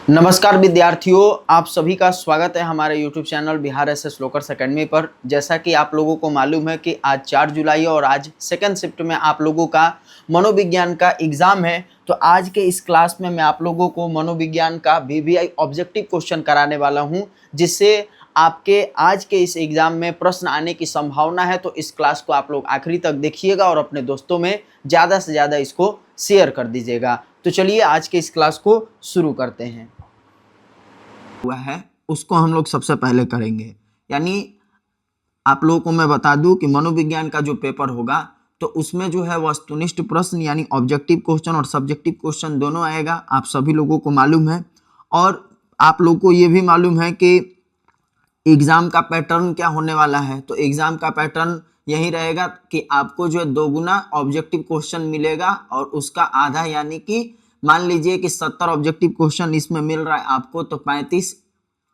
नमस्कार विद्यार्थियों, आप सभी का स्वागत है हमारे YouTube channel Bihar SS lockers academy पर। जैसा कि आप लोगों को मालूम है कि आज 4 जुलाई है और आज सेकंड शिफ्ट में आप लोगों का मनोविज्ञान का एग्जाम है। तो आज के इस क्लास में मैं आप लोगों को मनोविज्ञान का VVI ऑब्जेक्टिव क्वेश्चन कराने वाला हूं, जिससे आपके आज के इस एग्जाम में प्रश्न आने की संभावना है। तो इस क्लास को आप लोग आखिरी तक देखिएगा और अपने दोस्तों में ज़्यादा से ज़्यादा इसको शेयर कर दीजिएगा। तो चलिए आज के इस क्लास को शुरू करते हैं। हुआ है उसको हम लोग सबसे पहले करेंगे। यानी आप लोगों को मैं बता दूं कि मनोविज्ञान का जो पेपर होगा तो उसमें जो है वस्तुनिष्ठ प्रश्न यानी ऑब्जेक्टिव क्वेश्चन और सब्जेक्टिव क्वेश्चन दोनों आएगा, आप सभी लोगों को मालूम है। और आप लोगों को ये भी मालूम है कि एग्जाम का पैटर्न क्या होने वाला है। तो एग्जाम का पैटर्न यही रहेगा कि आपको जो है 2 गुना ऑब्जेक्टिव क्वेश्चन मिलेगा और उसका आधा यानी कि मान लीजिए कि 70 ऑब्जेक्टिव क्वेश्चन इसमें मिल रहा है आपको, तो 35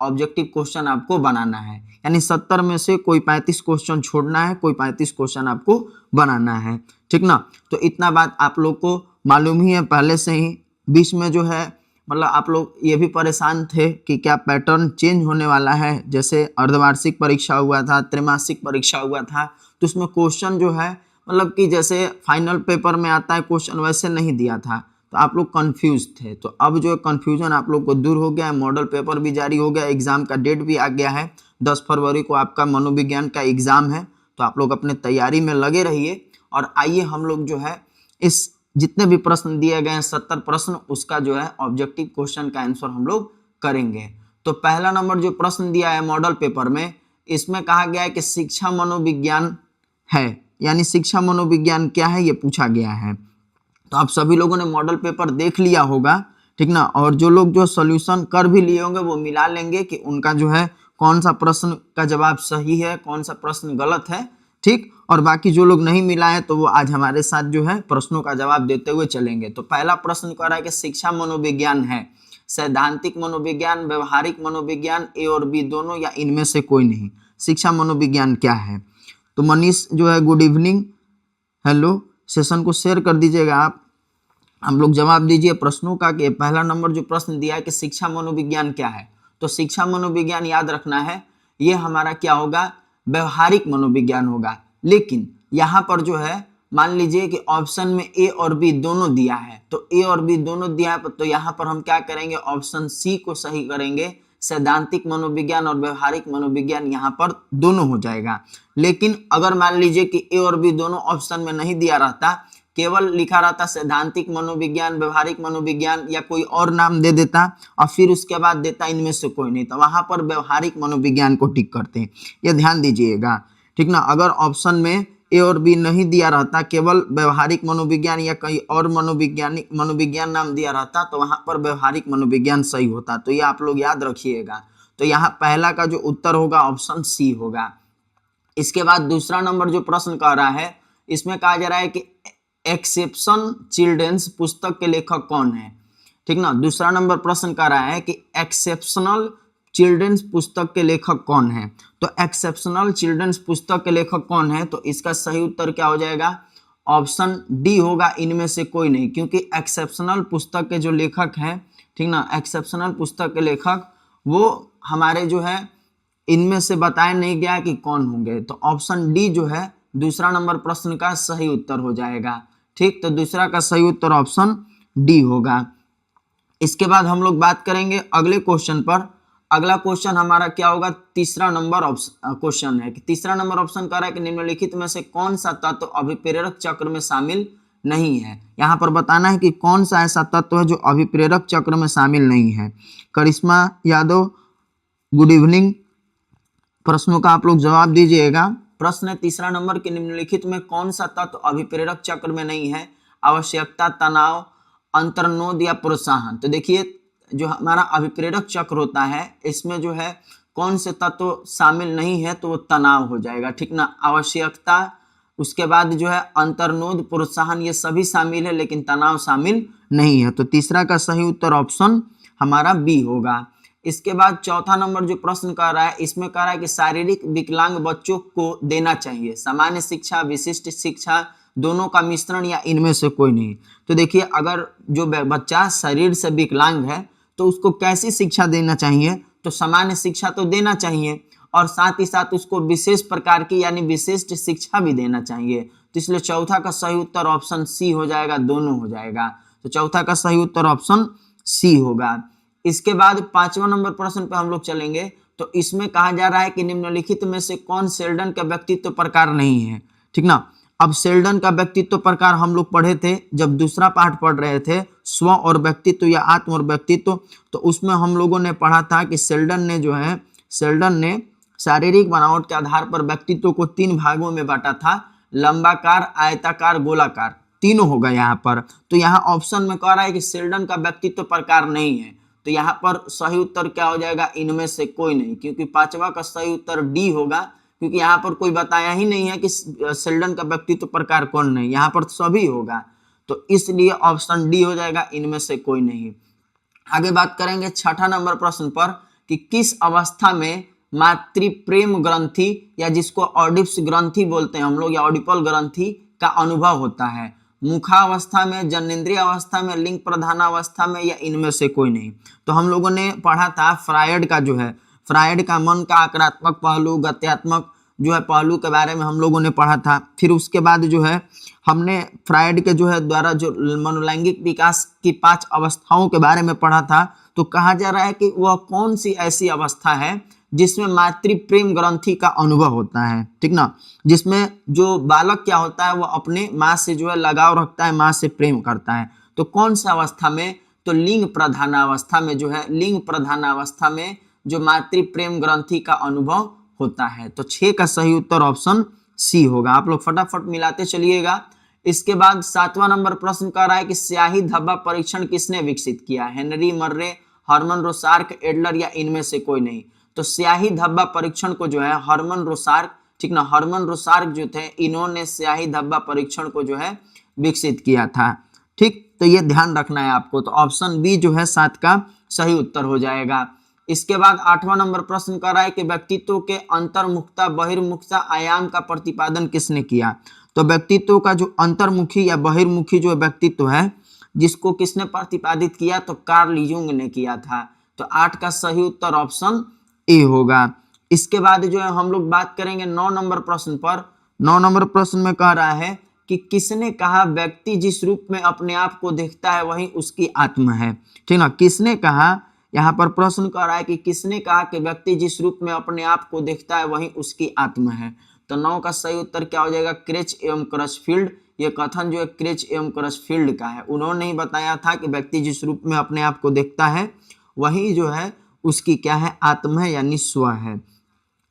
ऑब्जेक्टिव क्वेश्चन आपको बनाना है। यानी 70 में से कोई 35 क्वेश्चन छोड़ना है, कोई 35 क्वेश्चन आपको बनाना है, ठीक ना। तो इतना बात आप लोग को मालूम ही है पहले से ही। बीच में जो है मतलब आप लोग ये भी परेशान थे कि क्या पैटर्न चेंज होने वाला है। जैसे अर्धवार्षिक परीक्षा हुआ था, त्रैमासिक परीक्षा हुआ था, तो उसमें क्वेश्चन जो है मतलब कि जैसे फाइनल पेपर में आता है क्वेश्चन वैसे नहीं दिया था, तो आप लोग कंफ्यूज थे। तो अब जो कन्फ्यूजन आप लोग को दूर हो गया है, मॉडल पेपर भी जारी हो गया, एग्जाम का डेट भी आ गया है। 10 फरवरी को आपका मनोविज्ञान का एग्जाम है। तो आप लोग अपने तैयारी में लगे रहिए और आइए हम लोग जो है इस जितने भी प्रश्न दिए गए हैं 70 प्रश्न, उसका जो है ऑब्जेक्टिव क्वेश्चन का आंसर हम लोग करेंगे। तो पहला नंबर जो प्रश्न दिया है मॉडल पेपर में, इसमें कहा गया है कि शिक्षा मनोविज्ञान है, यानी शिक्षा मनोविज्ञान क्या है ये पूछा गया है। तो आप सभी लोगों ने मॉडल पेपर देख लिया होगा, ठीक ना। और जो लोग जो सॉल्यूशन कर भी लिए होंगे वो मिला लेंगे कि उनका जो है कौन सा प्रश्न का जवाब सही है, कौन सा प्रश्न गलत है, ठीक। और बाकी जो लोग नहीं मिला है तो वो आज हमारे साथ जो है प्रश्नों का जवाब देते हुए चलेंगे। तो पहला प्रश्न कह रहा है कि शिक्षा मनोविज्ञान है सैद्धांतिक मनोविज्ञान, व्यवहारिक मनोविज्ञान, ए और बी दोनों या इनमें से कोई नहीं। शिक्षा मनोविज्ञान क्या है। तो मनीष जो है गुड इवनिंग, हेलो, सेशन को शेयर कर दीजिएगा आप लोग जवाब दीजिए प्रश्नों का। कि पहला नंबर जो प्रश्न दिया है कि शिक्षा मनोविज्ञान क्या है, तो शिक्षा मनोविज्ञान याद रखना है ये हमारा क्या होगा, व्यवहारिक मनोविज्ञान होगा। लेकिन यहाँ पर जो है मान लीजिए कि ऑप्शन में ए और बी दोनों दिया है, तो ए और बी दोनों दिया है, तो यहाँ पर हम क्या करेंगे, ऑप्शन सी को सही करेंगे। सैद्धांतिक मनोविज्ञान और व्यवहारिक मनोविज्ञान यहाँ पर दोनों हो जाएगा। लेकिन अगर मान लीजिए कि ए और बी दोनों ऑप्शन में नहीं दिया रहता, केवल लिखा रहता सैद्धांतिक मनोविज्ञान, व्यवहारिक मनोविज्ञान या कोई और नाम दे देता और फिर उसके बाद देता इनमें से कोई नहीं, तो वहां पर व्यवहारिक मनोविज्ञान को टिक करते हैं, ये ध्यान दीजिएगा, ठीक ना। अगर ऑप्शन में ए और बी नहीं दिया रहता, केवल व्यवहारिक मनोविज्ञान या कहीं और मनोविज्ञान नाम दिया रहता, तो वहां पर व्यवहारिक मनोविज्ञान सही होता। तो ये आप लोग याद रखिएगा। तो यहाँ पहला का जो उत्तर होगा ऑप्शन सी होगा। इसके बाद दूसरा नंबर जो प्रश्न कह रहा है, इसमें कहा जा रहा है कि एक्सेप्शन चिल्ड्रंस पुस्तक के लेखक कौन है, ठीक ना। दूसरा नंबर प्रश्न कह रहा है कि एक्सेप्शनल चिल्ड्रंस पुस्तक के लेखक कौन है। तो एक्सेप्शनल चिल्ड्रंस पुस्तक के लेखक कौन है, तो इसका सही उत्तर क्या हो जाएगा, ऑप्शन डी होगा, इनमें से कोई नहीं। क्योंकि एक्सेप्शनल पुस्तक के जो लेखक हैं, ठीक ना, एक्सेप्शनल पुस्तक के लेखक वो हमारे जो है इनमें से बताया नहीं गया कि कौन होंगे। तो ऑप्शन डी जो है दूसरा नंबर प्रश्न का सही उत्तर हो जाएगा, ठीक। तो दूसरा का सही उत्तर ऑप्शन डी होगा। इसके बाद हम लोग बात करेंगे अगले क्वेश्चन पर। अगला क्वेश्चन हमारा क्या होगा, तीसरा नंबर क्वेश्चन है कि तीसरा नंबर ऑप्शन कह रहा है कि निम्नलिखित में से कौन सा तत्व अभिप्रेरक चक्र में शामिल नहीं है। यहाँ पर बताना है कि कौन सा ऐसा तत्व है जो अभिप्रेरक चक्र में शामिल नहीं है। करिश्मा यादव गुड इवनिंग, प्रश्नों का आप लोग जवाब दीजिएगा। प्रश्न है तीसरा नंबर के निम्नलिखित में कौन सा तत्व अभिप्रेरक चक्र में नहीं है, आवश्यकता, तनाव, अंतर्नोद या प्रोत्साहन। तो देखिए जो हमारा अभिप्रेरक चक्र होता है इसमें जो है कौन से तत्व शामिल नहीं है, तो वो तनाव हो जाएगा, ठीक ना। आवश्यकता, उसके बाद जो है अंतर्नोद, प्रोत्साहन, ये सभी शामिल है लेकिन तनाव शामिल नहीं है। तो तीसरा का सही उत्तर ऑप्शन हमारा बी होगा। इसके बाद चौथा नंबर जो प्रश्न कर रहा है, इसमें कह रहा है कि शारीरिक विकलांग बच्चों को देना चाहिए सामान्य शिक्षा, विशिष्ट शिक्षा, दोनों का मिश्रण या इनमें से कोई नहीं। तो देखिए अगर जो बच्चा शरीर से विकलांग है तो उसको कैसी शिक्षा देना चाहिए, तो सामान्य शिक्षा तो देना चाहिए और साथ ही साथ उसको विशेष प्रकार की यानी विशिष्ट शिक्षा भी देना चाहिए। तो इसलिए चौथा का सही उत्तर ऑप्शन सी हो जाएगा, दोनों हो जाएगा। तो चौथा का सही उत्तर ऑप्शन सी होगा। इसके बाद 5वां नंबर प्रश्न पे हम लोग चलेंगे। तो इसमें कहा जा रहा है कि निम्नलिखित में से कौन शेल्डन का व्यक्तित्व प्रकार नहीं है, ठीक ना। अब शेल्डन का व्यक्तित्व प्रकार हम लोग पढ़े थे जब दूसरा पाठ पढ़ रहे थे, स्व और व्यक्तित्व या आत्म और व्यक्तित्व। तो उसमें हम लोगों ने पढ़ा था कि शेल्डन ने शारीरिक बनावट के आधार पर व्यक्तित्व को 3 भागों में बांटा था, लंबाकार, आयताकार, गोलाकार, तीनों होगा यहाँ पर। तो यहाँ ऑप्शन में कह रहा है कि शेल्डन का व्यक्तित्व प्रकार नहीं है, तो यहाँ पर सही उत्तर क्या हो जाएगा, इनमें से कोई नहीं, क्योंकि 5वां का सही उत्तर डी होगा, क्योंकि यहाँ पर कोई बताया ही नहीं है कि शेल्डन का व्यक्तित्व प्रकार कौन नहीं, यहाँ पर सभी होगा, तो इसलिए ऑप्शन डी हो जाएगा, इनमें से कोई नहीं। आगे बात करेंगे 6ठा नंबर प्रश्न पर कि किस अवस्था में मातृप्रेम ग्रंथि या जिसको ऑडिप्स ग्रंथि बोलते हैं हम लोग या ऑडिपल ग्रंथि का अनुभव होता है, मुखावस्था में, जननेंद्रिय अवस्था में, लिंग प्रधान अवस्था में, या इनमें से कोई नहीं। तो हम लोगों ने पढ़ा था फ्रायड का मन का आक्रात्मक पहलू, गत्यात्मक जो है पहलू के बारे में हम लोगों ने पढ़ा था। फिर उसके बाद जो है हमने फ्रायड के जो है द्वारा जो मनोलैंगिक विकास की 5 अवस्थाओं के बारे में पढ़ा था। तो कहा जा रहा है कि वह कौन सी ऐसी अवस्था है जिसमें मातृप्रेम ग्रंथि का अनुभव होता है, ठीक ना, जिसमें जो बालक क्या होता है वो अपने माँ से जो है लगाव रखता है, माँ से प्रेम करता है। तो कौन सा अवस्था में, तो लिंग प्रधान अवस्था में जो है, लिंग प्रधान अवस्था में जो मातृप्रेम ग्रंथि का अनुभव होता है। तो 6 का सही उत्तर ऑप्शन सी होगा। आप लोग फटाफट मिलाते चलिएगा। इसके बाद 7वां नंबर प्रश्न कह रहा है कि स्याही धब्बा परीक्षण किसने विकसित किया, हेनरी मर्रे, हर्मन रोसार्क, एडलर, या इनमें से कोई नहीं। तो स्याही धब्बा परीक्षण को जो है हर्मन रोसार्क, ठीक ना, हर्मन रोसार्क जो थे इन्होंने स्याही धब्बा परीक्षण को जो है विकसित किया था, ठीक। तो ये ध्यान रखना है आपको। तो ऑप्शन बी जो है 7 का सही उत्तर हो जाएगा। इसके बाद 8वां नंबर प्रश्न कर रहा है कि व्यक्तित्व के अंतर्मुखता बहिर्मुखता आयाम का प्रतिपादन किसने किया। तो व्यक्तित्व का जो अंतर्मुखी या बहिर्मुखी जो व्यक्तित्व है जिसको किसने प्रतिपादित किया, तो कार्ल यूंग ने किया था। तो 8 का सही उत्तर ऑप्शन ए होगा। इसके बाद जो है हम लोग बात करेंगे 9 नंबर प्रश्न पर। 9 नंबर प्रश्न में कह रहा है कि किसने कहा व्यक्ति जिस रूप में अपने आप को देखता है वही उसकी आत्मा है, ठीक ना। किसने कहा, यहाँ पर प्रश्न कर रहा है कि किसने कहा कि व्यक्ति जिस रूप में अपने आप को देखता है वही उसकी आत्मा है। तो 9 का सही उत्तर क्या हो जाएगा, क्रेच एवं क्रचफील्ड। ये कथन जो है क्रेच एवं क्रचफील्ड का है। उन्होंने ही बताया था कि व्यक्ति जिस रूप में अपने आप को देखता है वही जो है उसकी क्या है, आत्मा है यानी स्व है।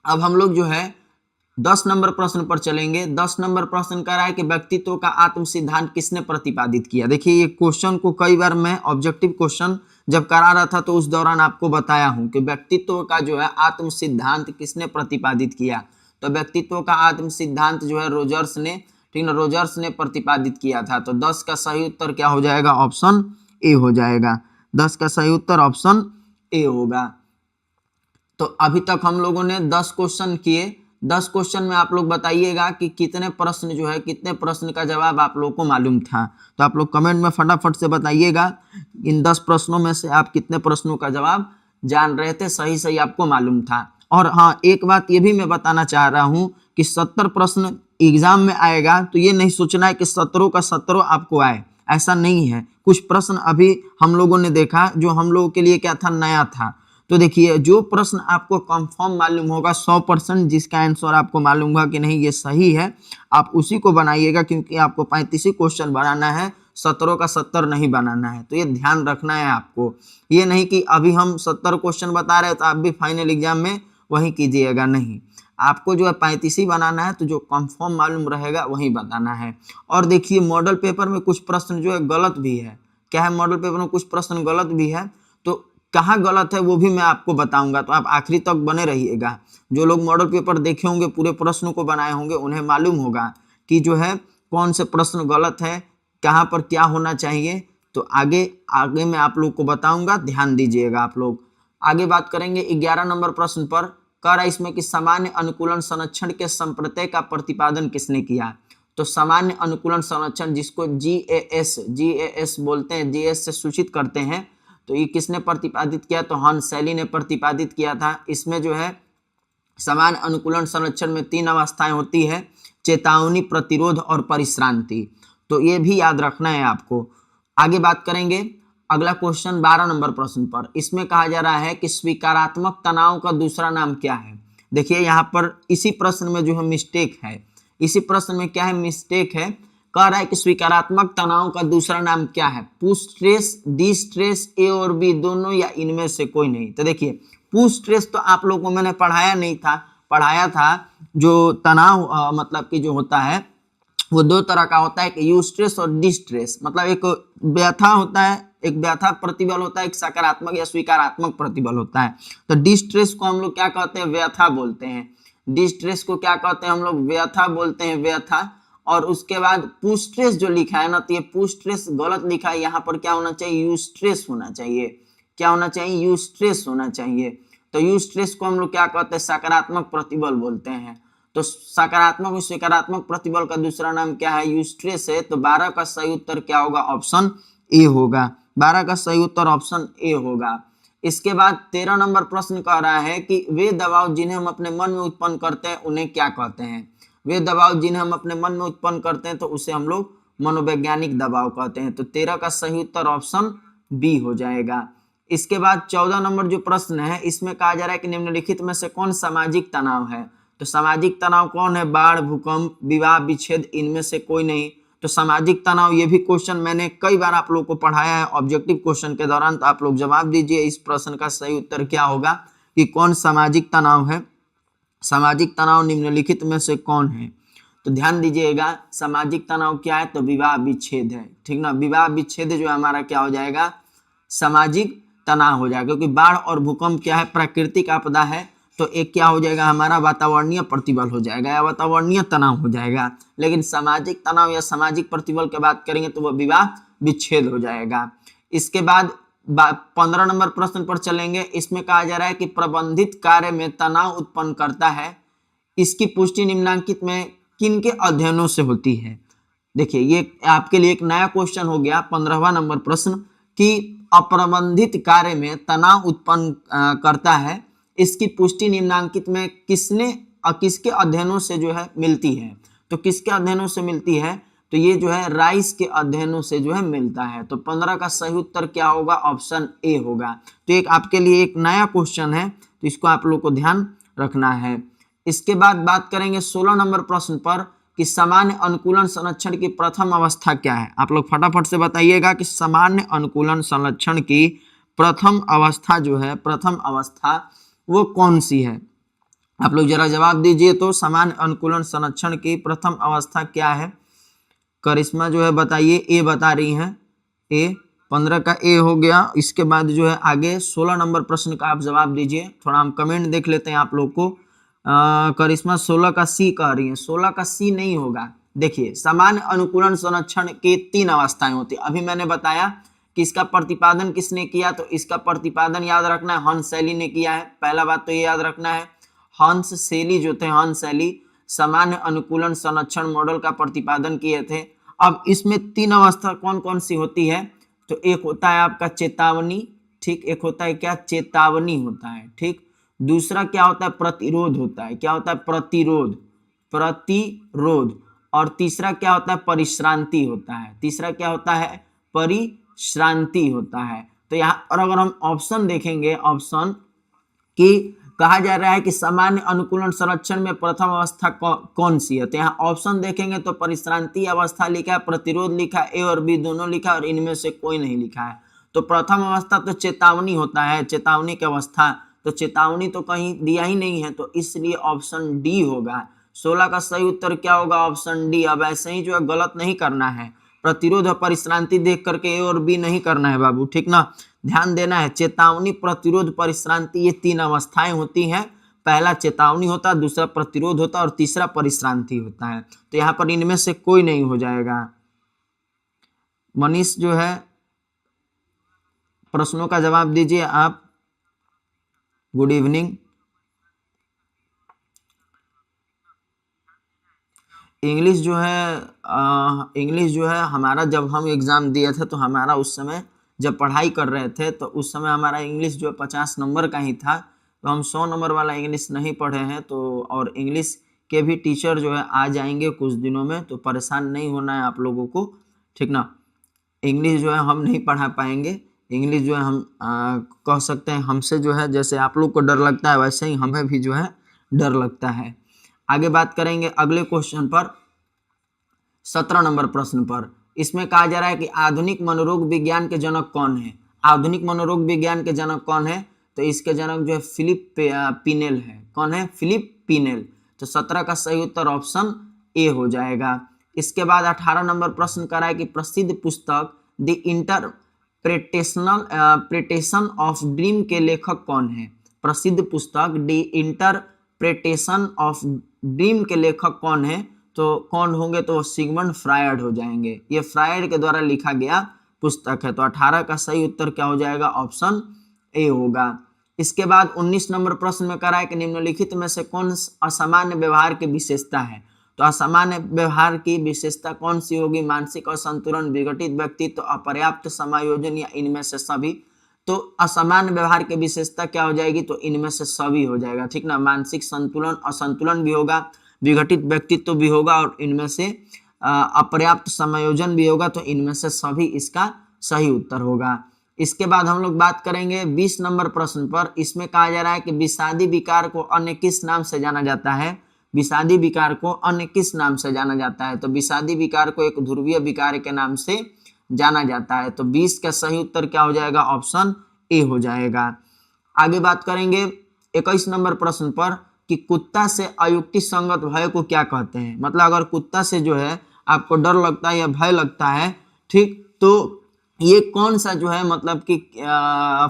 अब हम लोग जो है 10 नंबर प्रश्न पर चलेंगे। 10 नंबर प्रश्न कह रहा है कि व्यक्तित्व का आत्म सिद्धांत किसने प्रतिपादित किया। देखिए ये क्वेश्चन को कई बार मैं ऑब्जेक्टिव क्वेश्चन जब करा रहा था तो उस दौरान आपको बताया हूं कि व्यक्तित्व का जो है आत्म सिद्धांत किसने प्रतिपादित किया। तो व्यक्तित्व का आत्म सिद्धांत जो है रोजर्स ने, ठीक ना, रोजर्स ने प्रतिपादित किया था। तो 10 का सही उत्तर क्या हो जाएगा, ऑप्शन ए हो जाएगा। 10 का सही उत्तर ऑप्शन ए होगा। तो अभी तक हम लोगों ने 10 क्वेश्चन किए। 10 क्वेश्चन में आप लोग बताइएगा कि कितने प्रश्न जो है, कितने प्रश्न का जवाब आप लोगों को मालूम था। तो आप लोग कमेंट में फटाफट से बताइएगा इन 10 प्रश्नों में से आप कितने प्रश्नों का जवाब जान रहे थे, सही सही आपको मालूम था। और हाँ, एक बात ये भी मैं बताना चाह रहा हूँ कि 70 प्रश्न एग्जाम में आएगा तो ये नहीं सोचना है कि 17 का 17 आपको आए, ऐसा नहीं है। कुछ प्रश्न अभी हम लोगों ने देखा जो हम लोगों के लिए क्या था, नया था। तो देखिए जो प्रश्न आपको कंफर्म मालूम होगा 100% जिसका आंसर आपको मालूम होगा कि नहीं ये सही है, आप उसी को बनाइएगा, क्योंकि आपको 35 क्वेश्चन बनाना है, 17 का 70 नहीं बनाना है। तो ये ध्यान रखना है आपको। ये नहीं कि अभी हम 70 क्वेश्चन बता रहे हैं तो आप भी फाइनल एग्जाम में वही कीजिएगा, नहीं। आपको जो है 35 बनाना है, तो जो कंफर्म मालूम रहेगा वही बताना है। और देखिए मॉडल पेपर में कुछ प्रश्न जो है गलत भी है। क्या है, मॉडल पेपर में कुछ प्रश्न गलत भी है। तो कहाँ गलत है वो भी मैं आपको बताऊंगा, तो आप आखिरी तक बने रहिएगा। जो लोग मॉडल पेपर देखे होंगे, पूरे प्रश्नों को बनाए होंगे, उन्हें मालूम होगा कि जो है कौन से प्रश्न गलत है, कहाँ पर क्या होना चाहिए। तो आगे मैं आप लोग को बताऊंगा, ध्यान दीजिएगा आप लोग। आगे बात करेंगे 11 नंबर प्रश्न पर। कह रहा है इसमें कि सामान्य अनुकूलन संरक्षण के संप्रत्यय का प्रतिपादन किसने किया। तो सामान्य अनुकूलन संरक्षण जिसको GAS बोलते हैं, GAS से सूचित करते हैं, तो ये किसने प्रतिपादित किया, तो हंस सैली ने प्रतिपादित किया था। इसमें जो है समान अनुकूलन संरक्षण में 3 अवस्थाएं होती है, चेतावनी, प्रतिरोध और परिश्रांति। तो ये भी याद रखना है आपको। आगे बात करेंगे अगला क्वेश्चन 12 नंबर प्रश्न पर। इसमें कहा जा रहा है कि स्वीकारात्मक तनाव का दूसरा नाम क्या है। देखिए यहाँ पर इसी प्रश्न में जो है मिस्टेक है, इसी प्रश्न में क्या है मिस्टेक है, कह रहा है कि स्वीकारात्मक तनाव का दूसरा नाम क्या है, पुश स्ट्रेस, डी स्ट्रेस, ए और बी दोनों या इनमें से कोई नहीं। तो देखिए पुश स्ट्रेस तो आप लोगों को मैंने पढ़ाया नहीं था, पढ़ाया था जो तनाव मतलब कि जो होता है वो 2 तरह का होता है, कि यू स्ट्रेस और डी स्ट्रेस। मतलब एक व्यथा होता है, एक व्यथा प्रतिबल होता है, एक सकारात्मक या स्वीकारात्मक प्रतिबल होता है। तो डी स्ट्रेस को हम लोग क्या कहते हैं, व्यथा बोलते हैं। डी स्ट्रेस को क्या कहते हैं हम लोग, व्यथा बोलते हैं, व्यथा। और उसके बाद पुश स्ट्रेस जो लिखा है ना, तो ये पुश स्ट्रेस गलत लिखा है, यहाँ पर क्या होना चाहिए, यू स्ट्रेस होना चाहिए। क्या होना चाहिए, यू स्ट्रेस होना चाहिए। तो यू स्ट्रेस को हम लोग क्या कहते हैं, सकारात्मक प्रतिबल बोलते हैं। तो सकारात्मक और सकारात्मक प्रतिबल का दूसरा नाम क्या है, यू स्ट्रेस है। तो 12 का सही उत्तर क्या होगा, ऑप्शन ए होगा। 12 का सही उत्तर ऑप्शन ए होगा। इसके बाद 13 नंबर प्रश्न कह रहा है कि वे दबाव जिन्हें हम अपने मन में उत्पन्न करते हैं उन्हें क्या कहते हैं। वे दबाव जिन्हें हम अपने मन में उत्पन्न करते हैं तो उसे हम लोग मनोवैज्ञानिक दबाव कहते हैं। तो 13 का सही उत्तर ऑप्शन बी हो जाएगा। इसके बाद 14 नंबर जो प्रश्न है, इसमें कहा जा रहा है कि निम्नलिखित में से कौन सामाजिक तनाव है। तो सामाजिक तनाव कौन है, बाढ़, भूकंप, विवाह विच्छेद, इनमें से कोई नहीं। तो सामाजिक तनाव, ये भी क्वेश्चन मैंने कई बार आप लोग को पढ़ाया है ऑब्जेक्टिव क्वेश्चन के दौरान। तो आप लोग जवाब दीजिए, इस प्रश्न का सही उत्तर क्या होगा कि कौन सामाजिक तनाव है, सामाजिक तनाव निम्नलिखित में से कौन है। तो ध्यान दीजिएगा, सामाजिक तनाव क्या है, तो विवाह विच्छेद है, ठीक ना। विवाह विच्छेद जो हमारा क्या हो जाएगा, सामाजिक तनाव हो जाएगा, क्योंकि बाढ़ और भूकंप क्या है, प्राकृतिक आपदा है। तो एक क्या हो जाएगा हमारा, वातावरणीय प्रतिबल हो जाएगा या वातावरणीय तनाव हो जाएगा। लेकिन सामाजिक तनाव या सामाजिक प्रतिबल की बात करेंगे तो वह विवाह विच्छेद हो जाएगा। इसके बाद 15 नंबर प्रश्न पर चलेंगे। इसमें कहा जा रहा है कि प्रबंधित कार्य में तनाव उत्पन्न करता है, इसकी पुष्टि निम्नांकित में किन के अध्ययनों से होती है। देखिए ये आपके लिए एक नया क्वेश्चन हो गया 15वां नंबर प्रश्न, कि अप्रबंधित कार्य में तनाव उत्पन्न करता है, इसकी पुष्टि निम्नांकित में किसके अध्ययनों से जो है मिलती है। तो किसके अध्ययनों से मिलती है, तो ये जो है राइस के अध्ययनों से जो है मिलता है। तो 15 का सही उत्तर क्या होगा, ऑप्शन ए होगा। तो एक आपके लिए एक नया क्वेश्चन है, तो इसको आप लोग को ध्यान रखना है। इसके बाद बात करेंगे 16 नंबर प्रश्न पर कि सामान्य अनुकूलन संरक्षण की प्रथम अवस्था क्या है। आप लोग फटाफट से बताइएगा कि सामान्य अनुकूलन संरक्षण की प्रथम अवस्था जो है, प्रथम अवस्था वो कौन सी है। आप लोग जरा जवाब दीजिए। तो सामान्य अनुकूलन संरक्षण की प्रथम अवस्था क्या है, करिश्मा जो है बताइए, ए बता रही हैं, ए। 15 का ए हो गया। इसके बाद जो है आगे 16 नंबर प्रश्न का आप जवाब दीजिए। थोड़ा हम कमेंट देख लेते हैं आप लोग को। करिश्मा 16 का सी कह रही है, 16 का सी नहीं होगा। देखिए सामान्य अनुकूलन संरक्षण के 3 अवस्थाएं होती है। अभी मैंने बताया कि इसका प्रतिपादन किसने किया, तो इसका प्रतिपादन याद रखना है हंस सैली ने किया है। पहला बात तो ये याद रखना है, हंस सैली जो थे, हंस सैली सामान्य अनुकूलन संरक्षण मॉडल का प्रतिपादन किए थे। अब इसमें 3 अवस्था कौन कौन सी होती है, तो एक होता है आपका चेतावनी, ठीक, एक होता है क्या, चेतावनी होता है, ठीक। दूसरा क्या होता है, प्रतिरोध होता है। क्या होता है, प्रतिरोध, प्रतिरोध। और तीसरा क्या होता है, परिश्रांति होता है। तीसरा क्या होता है, परिश्रांति होता है। तो यहाँ पर अगर हम ऑप्शन देखेंगे, ऑप्शन की कहा जा रहा है कि सामान्य अनुकूलन संरक्षण में प्रथम अवस्था कौन सी है, तो यहाँ ऑप्शन देखेंगे तो परिश्रांति अवस्था लिखा है, प्रतिरोध लिखा है, ए और बी दोनों लिखा है, और इनमें से कोई नहीं लिखा है। तो प्रथम अवस्था तो चेतावनी होता है, चेतावनी की अवस्था। तो चेतावनी तो कहीं दिया ही नहीं है, तो इसलिए ऑप्शन डी होगा। 16 का सही उत्तर क्या होगा, ऑप्शन डी। अब ऐसे ही जो है गलत नहीं करना है, प्रतिरोध और परिश्रांति देख करके ए और बी नहीं करना है बाबू, ठीक ना, ध्यान देना है। चेतावनी, प्रतिरोध, परिश्रांति, ये 3 अवस्थाएं होती हैं। पहला चेतावनी होता है, दूसरा प्रतिरोध होता है और तीसरा परिश्रांति होता है। तो यहाँ पर इनमें से कोई नहीं हो जाएगा। मनीष जो है प्रश्नों का जवाब दीजिए आप। Good evening. इंग्लिश जो है हमारा जब हम एग्जाम दिए थे तो हमारा उस समय जब पढ़ाई कर रहे थे तो उस समय हमारा इंग्लिश जो 50 नंबर का ही था, तो हम 100 नंबर वाला इंग्लिश नहीं पढ़े हैं। तो और इंग्लिश के भी टीचर जो है आ जाएंगे कुछ दिनों में, तो परेशान नहीं होना है आप लोगों को, ठीक ना। इंग्लिश जो है हम नहीं पढ़ा पाएंगे। इंग्लिश जो है हम कह सकते हैं हमसे जो है जैसे आप लोग को डर लगता है वैसे ही हमें भी जो है डर लगता है। आगे बात करेंगे अगले क्वेश्चन पर, 17 नंबर प्रश्न पर। इसमें कहा जा रहा है कि आधुनिक मनोरोग विज्ञान के जनक कौन है। आधुनिक मनोरोग विज्ञान के जनक कौन है, तो इसके जनक जो है फिलिप पिनेल है। कौन है? Philippe Pinel. तो 17 का सही उत्तर ऑप्शन ए हो जाएगा। इसके बाद 18 नंबर प्रश्न कर रहा है कि प्रसिद्ध पुस्तक द इंटरप्रिटेशन ऑफ ड्रीम के लेखक कौन है। प्रसिद्ध पुस्तक द इंटरप्रिटेशन ऑफ ड्रीम के लेखक कौन है, तो कौन होंगे, तो सिगमंड फ्रायड हो जाएंगे। ये फ्रायड के द्वारा लिखा गया पुस्तक है। तो 18 का सही उत्तर क्या हो जाएगा? ऑप्शन ए होगा। इसके बाद 19 नंबर प्रश्न में कह रहा है कि निम्नलिखित में से कौन असामान्य व्यवहार की विशेषता है। तो असामान्य व्यवहार की विशेषता कौन सी होगी? मानसिक असंतुलन, विघटित व्यक्तित्व, अपर्याप्त समायोजन या इनमें से सभी। तो असामान्य व्यवहार की विशेषता क्या हो जाएगी? तो इनमें से सभी हो जाएगा, ठीक ना। मानसिक संतुलन, असंतुलन भी होगा, विघटित व्यक्तित्व भी होगा और इनमें से अपर्याप्त समायोजन भी होगा। तो इनमें से सभी इसका सही उत्तर होगा। इसके बाद हम लोग बात करेंगे 20 नंबर प्रश्न पर। इसमें कहा जा रहा है कि विषादी विकार को अन्य किस नाम से जाना जाता है। विषादी विकार को अन्य किस नाम से जाना जाता है। तो विषादी विकार को एक ध्रुवीय विकार के नाम से जाना जाता है। तो 20 का सही उत्तर क्या हो जाएगा? ऑप्शन ए हो जाएगा। आगे बात करेंगे 21 नंबर प्रश्न पर कि कुत्ता से अयुक्ति संगत भय को क्या कहते हैं। मतलब अगर कुत्ता से जो है आपको डर लगता है या भय लगता है, ठीक, तो ये कौन सा जो है मतलब कि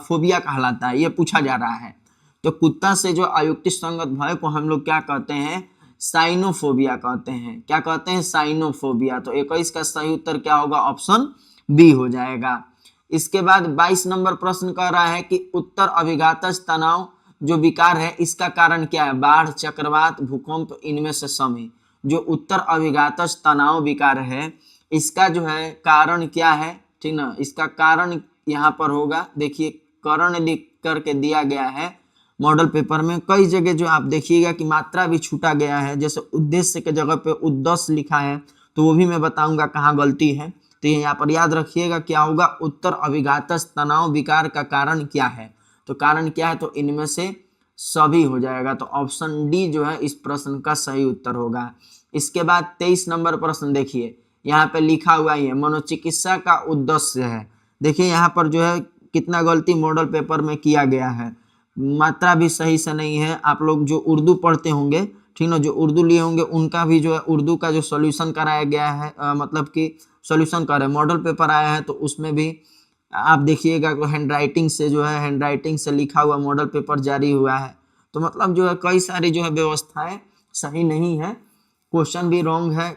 फोबिया कहलाता है, ये पूछा जा रहा है। तो कुत्ता से जो अयुक्ति संगत भय को हम लोग क्या कहते हैं? साइनोफोबिया कहते हैं। क्या कहते हैं? साइनोफोबिया। तो 21 का सही उत्तर क्या होगा? ऑप्शन बी हो जाएगा। इसके बाद 22 नंबर प्रश्न कह रहा है कि उत्तर अभिघातज तनाव जो विकार है इसका कारण क्या है। बाढ़, चक्रवात, भूकंप, इनमें से सभी। जो उत्तर अभिघातज तनाव विकार है इसका जो है कारण क्या है, ठीक ना। इसका कारण यहाँ पर होगा, देखिए कारण लिख करके दिया गया है मॉडल पेपर में। कई जगह जो आप देखिएगा कि मात्रा भी छूटा गया है, जैसे उद्देश्य के जगह पे उद्देश्य लिखा है, तो वो भी मैं बताऊंगा कहाँ गलती है। तो यहाँ पर याद रखिएगा क्या होगा? उत्तर अभिघातज तनाव विकार का कारण क्या है। तो कारण क्या है? तो इनमें से सभी हो जाएगा। तो ऑप्शन डी जो है इस प्रश्न का सही उत्तर होगा। इसके बाद 23 नंबर प्रश्न देखिए, यहाँ पे लिखा हुआ ही है मनोचिकित्सा का उद्देश्य है। देखिए यहाँ पर जो है कितना गलती मॉडल पेपर में किया गया है, मात्रा भी सही से नहीं है। आप लोग जो उर्दू पढ़ते होंगे, ठीक ना, जो उर्दू लिए होंगे उनका भी जो है उर्दू का जो सॉल्यूशन कराया गया है, मतलब कि सॉल्यूशन कर मॉडल पेपर आया है, तो उसमें भी आप देखिएगा हैंड राइटिंग से जो है हैंड राइटिंग से लिखा हुआ मॉडल पेपर जारी हुआ है। तो मतलब जो है कई सारी जो है व्यवस्थाएं सही नहीं है, क्वेश्चन भी रॉन्ग है।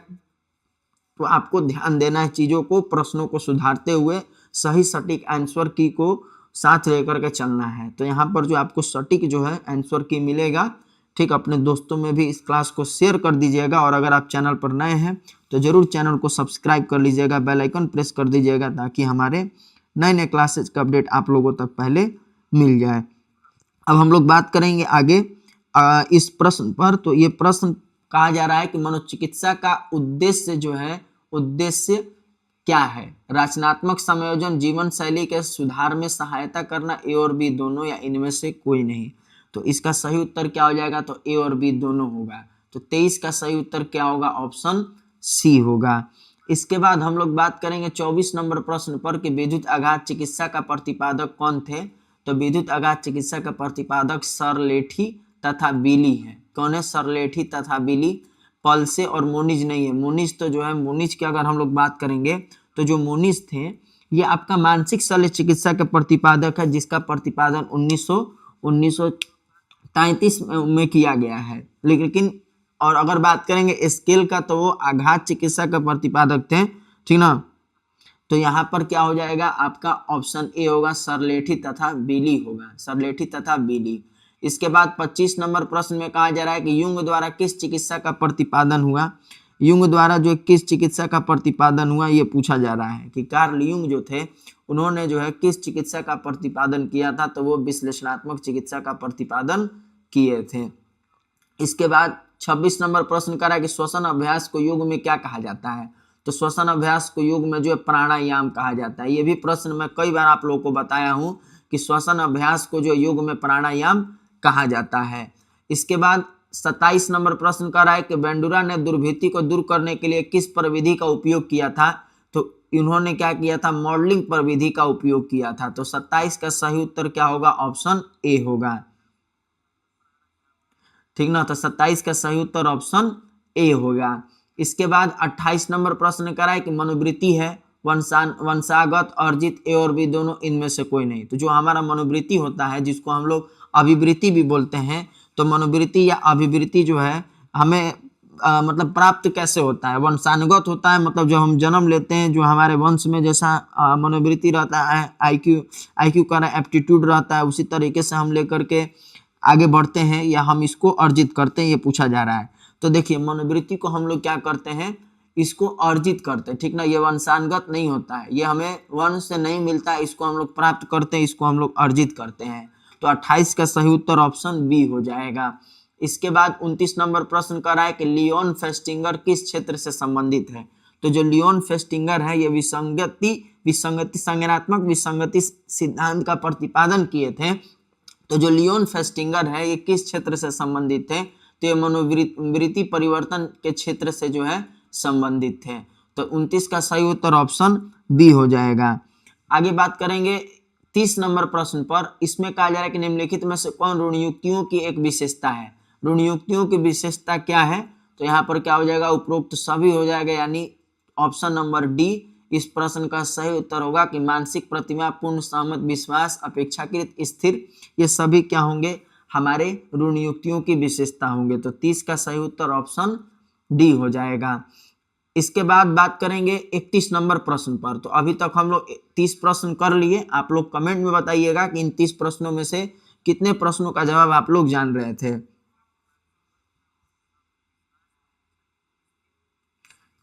तो आपको ध्यान देना है चीज़ों को, प्रश्नों को सुधारते हुए सही सटीक आंसर की को साथ लेकर के चलना है। तो यहाँ पर जो आपको सटीक जो है आंसर की मिलेगा, ठीक। अपने दोस्तों में भी इस क्लास को शेयर कर दीजिएगा और अगर आप चैनल पर नए हैं तो जरूर चैनल को सब्सक्राइब कर लीजिएगा, बेल आइकन प्रेस कर दीजिएगा ताकि हमारे नए नए क्लासेज का अपडेट आप लोगों तक पहले मिल जाए। अब हम लोग बात करेंगे आगे इस प्रश्न पर। तो ये प्रश्न कहा जा रहा है कि मनोचिकित्सा का उद्देश्य जो है, उद्देश्य क्या है। रचनात्मक समायोजन, जीवन शैली के सुधार में सहायता करना, ए और बी दोनों या इनमें से कोई नहीं। तो इसका सही उत्तर क्या हो जाएगा? तो ए और बी दोनों होगा। तो 23 का सही उत्तर क्या होगा? ऑप्शन सी होगा। इसके बाद हम लोग बात करेंगे 24 नंबर प्रश्न पर कि विद्युत आघात चिकित्सा का प्रतिपादक कौन थे। तो विद्युत आघात चिकित्सा का प्रतिपादक सरलेठी तथा बिली है। कौन है? सरलेठी तथा बिली। पल्से और मोनिज नहीं है। मोनिज तो जो है, मोनिज की अगर हम लोग बात करेंगे तो जो मोनिज थे ये आपका मानसिक शल्य चिकित्सा के प्रतिपादक है, जिसका प्रतिपादन 1933 में किया गया है। लेकिन और अगर बात करेंगे स्केल का तो वो आघात चिकित्सा के प्रतिपादक थे, ठीक ना। तो यहाँ पर क्या हो जाएगा? आपका ऑप्शन ए होगा, सरलेठी तथा बिली होगा, सरलेठी तथा बिली। इसके बाद 25 नंबर प्रश्न में कहा जा रहा है कि युंग द्वारा किस चिकित्सा का प्रतिपादन हुआ। युंग द्वारा जो किस चिकित्सा का प्रतिपादन हुआ, ये पूछा जा रहा है कि कार्ल युंग जो थे उन्होंने जो है किस चिकित्सा का प्रतिपादन किया था, तो वो विश्लेषणात्मक चिकित्सा का प्रतिपादन किए थे। इसके बाद 26 नंबर प्रश्न करा कि श्वसन अभ्यास को योग में क्या कहा जाता है, तो श्वसन अभ्यास को योग में जो है प्राणायाम कहा जाता है। ये भी प्रश्न मैं कई बार आप लोगों को बताया हूं कि श्वसन अभ्यास को जो योग में प्राणायाम कहा जाता है। इसके बाद 27 नंबर प्रश्न कर रहा है कि बेंडुरा ने दुर्भिति को दूर करने के लिए किस प्रविधि का उपयोग किया था, तो इन्होंने क्या किया था, मॉडलिंग प्रविधि का उपयोग किया था। तो 27 का सही उत्तर क्या होगा, ऑप्शन ए होगा, ठीक ना। तो 27 का सही उत्तर ऑप्शन ए होगा। इसके बाद 28 नंबर प्रश्न करा है कि मनोवृत्ति है वंशागत, अर्जित, ए और बी दोनों, इनमें से कोई नहीं। तो जो हमारा मनोवृत्ति होता है जिसको हम लोग अभिवृत्ति भी बोलते हैं, तो मनोवृत्ति या अभिवृत्ति जो है हमें मतलब प्राप्त कैसे होता है, वंशानुगत होता है, मतलब जो हम जन्म लेते हैं, जो हमारे वंश में जैसा मनोवृत्ति रहता है, आईक्यू का एप्टीट्यूड रहता है, उसी तरीके से हम लेकर के आगे बढ़ते हैं या हम इसको अर्जित करते हैं, ये पूछा जा रहा है। तो देखिए मनोवृत्ति को हम लोग क्या करते हैं, इसको अर्जित करते हैं, ठीक ना। ये वंशानुगत नहीं होता है, ये हमें वंश से नहीं मिलता है, इसको हम लोग प्राप्त करते हैं, इसको हम लोग अर्जित करते हैं। तो 28 का सही उत्तर ऑप्शन बी हो जाएगा। इसके बाद 29 नंबर प्रश्न कर रहा है कि लियोन फेस्टिंगर किस क्षेत्र से संबंधित है, तो जो लियोन फेस्टिंगर है ये संज्ञानात्मक विसंगति सिद्धांत का प्रतिपादन किए थे। तो जो लियोन फेस्टिंगर है ये किस क्षेत्र से संबंधित थे, तो ये मनोवृत्ति परिवर्तन के क्षेत्र से जो है संबंधित थे। तो 29 का सही उत्तर ऑप्शन बी हो जाएगा। आगे बात करेंगे 30 नंबर प्रश्न पर। इसमें कहा जा रहा है कि निम्नलिखित में से कौन ऋणयुक्तियों की एक विशेषता है। ऋणयुक्तियों की विशेषता क्या है, तो यहाँ पर क्या हो जाएगा, उपरोक्त सभी हो जाएगा, यानी ऑप्शन नंबर डी इस प्रश्न का सही उत्तर होगा कि मानसिक प्रतिमा, पूर्ण सहमत विश्वास, अपेक्षाकृत स्थिर, ये सभी क्या होंगे, हमारे ऋणयुक्तियों की विशेषता होंगे। तो 30 का सही उत्तर ऑप्शन डी हो जाएगा। इसके बाद बात करेंगे 31 नंबर प्रश्न पर। तो अभी तक हम लोग 30 प्रश्न कर लिए। आप लोग कमेंट में बताइएगा कि इन 30 प्रश्नों में से कितने प्रश्नों का जवाब आप लोग जान रहे थे।